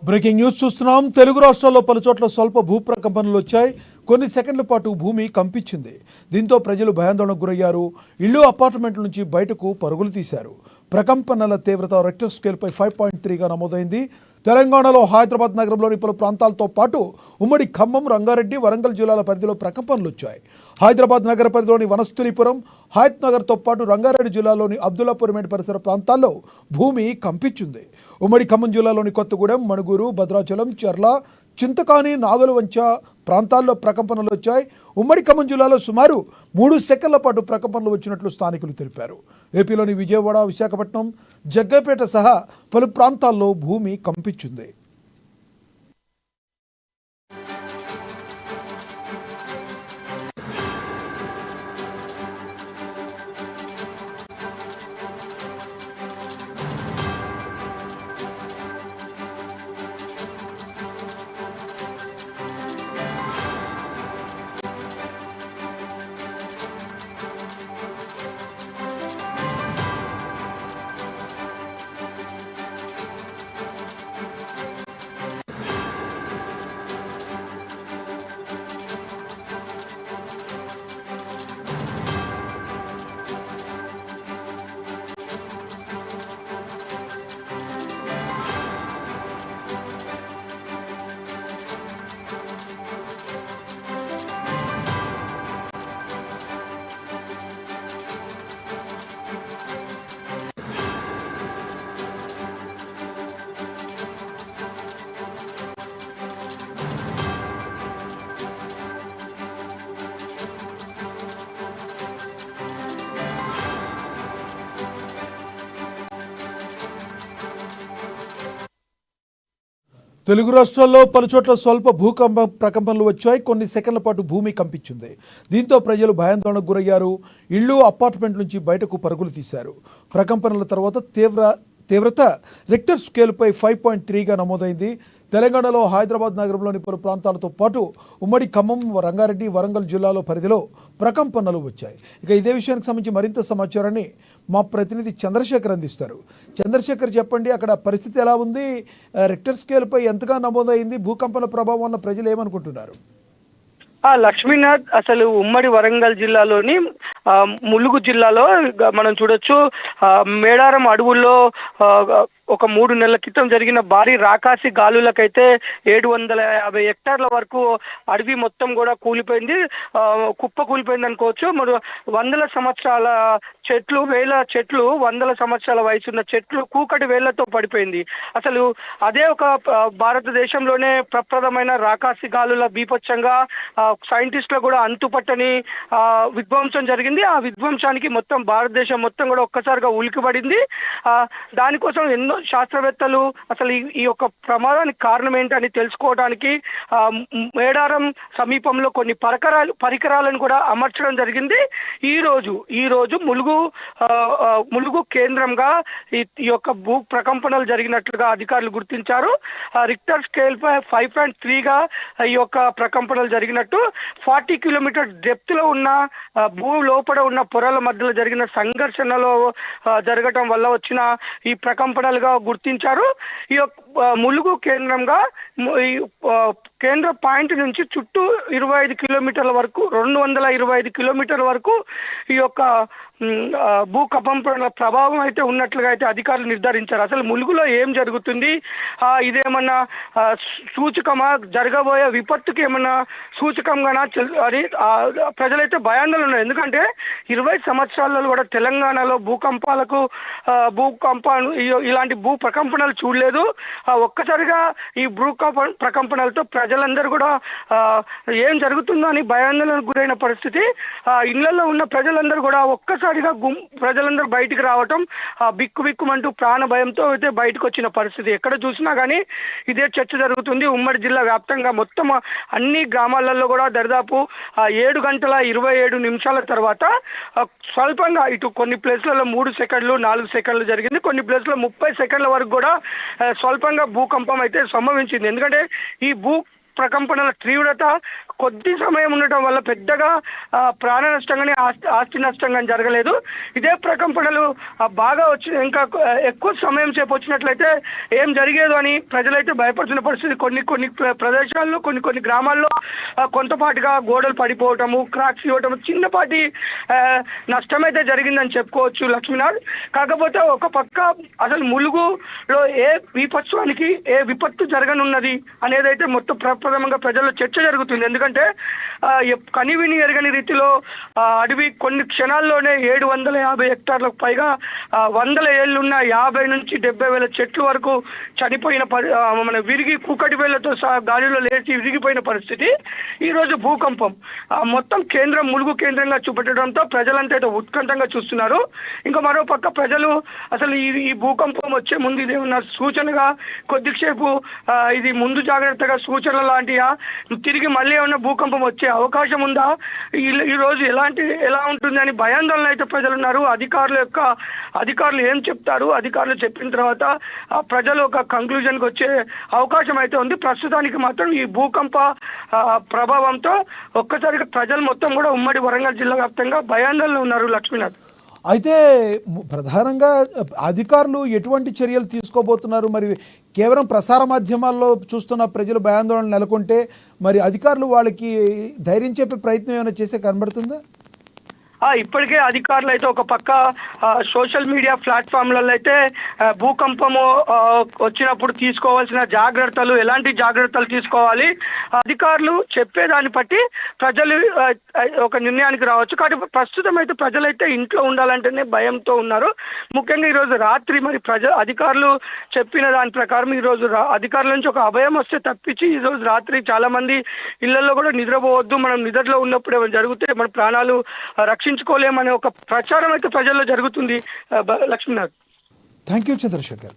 Breaking news చూస్తున్నాం. తెలుగు రాష్ట్రాల్లో పలుచోట్ల స్వల్ప భూకంపనలు వచ్చాయి. కొన్ని సెకండ్ల పాటు భూమి కంపించింది. దీంతో ప్రజలు భయాందోళనకు గురయ్యారు. ఇళ్లు, అపార్ట్మెంట్ల నుంచి బయటకు పరుగులు తీశారు. ప్రకంపనల తీవ్రత రెక్టర్ స్కేల్పై 5.3గా నమోదైంది. తెలంగాణలో హైదరాబాద్ నగరంలోని పలు ప్రాంతాలతో పాటు ఉమ్మడి ఖమ్మం, రంగారెడ్డి, వరంగల్ జిల్లాల పరిధిలో ప్రకంపనలు వచ్చాయి. హైదరాబాద్ నగర పరిధిలోని వనస్థలిపురం, హయత్ నగర్తో పాటు రంగారెడ్డి జిల్లాలోని అబ్దుల్లాపూర్మేట్ పరిసర ప్రాంతాల్లో భూమి కంపించింది. ఉమ్మడి ఖమ్మం జిల్లాలోని కొత్తగూడెం, మణుగూరు, భద్రాచలం, చర్ల, చింతకాని, నాగలవంచ ప్రాంతాల్లో ప్రకంపనలు వచ్చాయి. ఉమ్మడి ఖమ్మం జిల్లాలో సుమారు 3 సెకన్ల పాటు ప్రకంపనలు వచ్చినట్లు స్థానికులు తెలిపారు. ఏపీలోని విజయవాడ, విశాఖపట్నం, జగ్గైపేట సహా పలు ప్రాంతాల్లో భూమి కంపించింది. తెలుగు రాష్ట్రాల్లో పలుచోట్ల స్వల్ప ప్రకంపనలు వచ్చాయి. కొన్ని సెకండ్ల పాటు భూమి కంపించింది. దీంతో ప్రజలు భయాందోళనకు గురయ్యారు. ఇళ్లు, అపార్ట్మెంట్ నుంచి బయటకు పరుగులు తీశారు. ప్రకంపనల తర్వాత తీవ్రత రెక్టర్ స్కేల్పై 5.3గా నమోదైంది. తెలంగాణలో హైదరాబాద్ నగరంలోని పలు ప్రాంతాలతో పాటు ఉమ్మడి ఖమ్మం, రంగారెడ్డి, వరంగల్ జిల్లాలో పరిధిలో ప్రకంపనలు వచ్చాయి. ఇక ఇదే విషయానికి సంబంధించి మరింత సమాచారాన్ని మా ప్రతినిధి చంద్రశేఖర్ అందిస్తారు. చంద్రశేఖర్, చెప్పండి, అక్కడ పరిస్థితి ఎలా ఉంది? రెక్టర్ స్కేల్పై ఎంతగా నమోదైంది? భూకంపన ప్రభావం వల్ల ప్రజలు ఏమనుకుంటున్నారు? లక్ష్మీనాథ్, అసలు ఉమ్మడి వరంగల్ జిల్లాలోని ములుగు జిల్లాలో మనం చూడొచ్చు. మేడారం అడవుల్లో ఒక 3 నెలల క్రితం జరిగిన భారీ రాకాసి గాలులకైతే 750 హెక్టార్ల వరకు అడవి మొత్తం కూడా కూలిపోయింది, కుప్ప కూలిపోయింది అనుకోవచ్చు. మరి వందల సంవత్సరాల చెట్లు, వేల చెట్లు, వందల సంవత్సరాల వయసున్న చెట్లు కూకటి వేళ్లతో పడిపోయింది. అసలు అదే ఒక భారతదేశంలోనే ప్రప్రదమైన రాకాసి గాలుల బీభత్సంగా సైంటిస్టులు కూడా అంతుపట్టని విధ్వంసం జరిగింది. ఆ విధ్వంసానికి మొత్తం భారతదేశం మొత్తం కూడా ఒక్కసారిగా ఉలికిపడింది. దానికోసం ఎన్నో శాస్త్రవేత్తలు అసలు ఈ యొక్క ప్రమాదానికి కారణం ఏంటని తెలుసుకోవడానికి మేడారం సమీపంలో కొన్ని పరికరాలను కూడా అమర్చడం జరిగింది. ఈ రోజు ములుగు కేంద్రంగా ఈ యొక్క భూ ప్రకంపనలు జరిగినట్లుగా అధికారులు గుర్తించారు. రిక్టర్ స్కేల్ పై 5.3గా ఈ యొక్క ప్రకంపనలు జరిగినట్టు, 40 కిలోమీటర్ డెప్త్ లో ఉన్న భూ లోపల ఉన్న పొరల మధ్యలో జరిగిన సంఘర్షణలో జరగటం వల్ల వచ్చిన ఈ ప్రకంపనలుగా గుర్తించారు. ఈ యొక్క ములుగు కేంద్రంగా కేంద్ర పాయింట్ నుంచి చుట్టూ 25 కిలోమీటర్ల వరకు, 225 కిలోమీటర్ల వరకు ఈ యొక్క భూకంపన ప్రభావం అయితే ఉన్నట్లుగా అయితే అధికారులు నిర్ధారించారు. అసలు ములుగులో ఏం జరుగుతుంది, ఇదేమన్నా సూచకమా, జరగబోయే విపత్తుకి ఏమన్నా సూచకంగానా అని ప్రజలైతే భయాందోళన ఉన్నారు. ఎందుకంటే 20 సంవత్సరాలలో కూడా తెలంగాణలో ఇలాంటి భూ ప్రకంపనలు చూడలేదు. ఒక్కసారిగా ఈ ప్రకంపనలతో ప్రజలందరూ కూడా ఏం జరుగుతుందో అని భయాందోళనకు గురైన పరిస్థితి. ఇళ్లలో ఉన్న ప్రజలందరూ కూడా ఒక్కసారిగా ప్రజలందరూ బయటికి రావటం, బిక్కుమంటూ ప్రాణ భయంతో అయితే బయటకు వచ్చిన పరిస్థితి. ఎక్కడ చూసినా కానీ ఇదే చర్చ జరుగుతుంది. ఉమ్మడి జిల్లా వ్యాప్తంగా మొత్తం అన్ని గ్రామాలలో కూడా దరిదాపు 7:27 తర్వాత స్వల్పంగా ఇటు కొన్ని ప్లేస్లలో 3 సెకండ్లు 4 సెకండ్లు జరిగింది. కొన్ని ప్లేస్లో 30 సెకండ్ల వరకు కూడా స్వల్పంగా భూకంపం అయితే సంభవించింది. ఎందుకంటే ఈ ప్రకంపనల తీవ్రత కొద్ది సమయం ఉండటం వల్ల పెద్దగా ప్రాణ నష్టం కానీ ఆస్తి నష్టం కానీ జరగలేదు. ఇదే ప్రకంపనలు బాగా వచ్చి ఇంకా ఎక్కువ సమయం సేపు వచ్చినట్లయితే ఏం జరిగేదు అని ప్రజలైతే భయపడుతున్న పరిస్థితి. కొన్ని ప్రదేశాల్లో కొన్ని గ్రామాల్లో కొంతపాటుగా గోడలు పడిపోవటము, క్రాక్స్ ఇవ్వటము, చిన్నపాటి నష్టమైతే జరిగిందని చెప్పుకోవచ్చు లక్ష్మీనాథ్. కాకపోతే ఒక పక్క అసలు ములుగులో ఏ విపత్వానికి ఏ విపత్తు జరగనున్నది అనేదైతే మొత్తం ప్రప్రథమంగా ప్రజల్లో చర్చ జరుగుతుంది. ఎందుకంటే కనివిని ఎరగని రీతిలో అడవి కొన్ని క్షణాల్లోనే 750 హెక్టార్లకు పైగా 100 ఏళ్లున్న 50 నుంచి 70 వేల చెట్లు వరకు చనిపోయిన మన విరిగి కుక్కటి వేళ్లతో గాలిలో లేచి విరిగిపోయిన పరిస్థితి. ఈరోజు భూకంపం మొత్తం కేంద్రం ములుగు కేంద్రంగా చూపెట్టడంతో ప్రజలంతా అయితే ఉత్కంఠంగా చూస్తున్నారు. ఇంకా మరో పక్క ప్రజలు అసలు ఈ భూకంపం వచ్చే ముందు ఇది ఉన్న సూచనగా కొద్దిసేపు ఇది ముందు జాగ్రత్తగా సూచనల లాంటిగా తిరిగి మళ్ళీ ఏమన్నా భూకంపం వచ్చే అవకాశం ఉందా, ఈరోజు ఎలా ఉంటుంది అని భయాందోళన అయితే ప్రజలు ఉన్నారు. అధికారులు ఏం చెప్తారు, అధికారులు చెప్పిన తర్వాత ప్రజలు ఒక కంక్లూజన్కి వచ్చే అవకాశం అయితే ఉంది. ప్రస్తుతానికి మాత్రం ఈ భూకంప ప్రభావంతో ఒక్కసారిగా ప్రజలు మొత్తం కూడా ఉమ్మడి వరంగల్ జిల్లా వ్యాప్తంగా భయాందోళన ఉన్నారు లక్ష్మీనాథ్. అయితే ప్రధానంగా అధికారులు ఎటువంటి చర్యలు తీసుకోబోతున్నారు? మరి కేవలం ప్రసార మాధ్యమాల్లో చూస్తున్న ప్రజలు భయాందోళన నెలకొంటే మరి అధికారులు వాళ్ళకి ధైర్యం చెప్పే ప్రయత్నం ఏమైనా చేసే కనబడుతుందా? ఇప్పటికే అధికారులు అయితే ఒక పక్క సోషల్ మీడియా ప్లాట్ఫామ్లలో అయితే భూకంపము వచ్చినప్పుడు తీసుకోవాల్సిన జాగ్రత్తలు, ఎలాంటి జాగ్రత్తలు తీసుకోవాలి, అధికారులు చెప్పేదాన్ని బట్టి ప్రజలు ఒక నిర్ణయానికి రావచ్చు. కాబట్టి ప్రస్తుతం అయితే ప్రజలైతే ఇంట్లో ఉండాలంటేనే భయంతో ఉన్నారు. ముఖ్యంగా ఈరోజు రాత్రి మరి అధికారులు చెప్పిన దాని ప్రకారం ఈరోజు అధికారుల నుంచి ఒక అభయం వస్తే తప్పించి ఈరోజు రాత్రి చాలా మంది ఇళ్లలో కూడా నిద్రపోవద్దు, మనం నిద్రలో ఉన్నప్పుడు ఏమైనా జరిగితే మన ప్రాణాలు రక్షించుకోలేమనే ఒక ప్రచారం అయితే ప్రజల్లో జరుగుతుంది లక్ష్మీనాథ్. Thank you Chandrasekhar.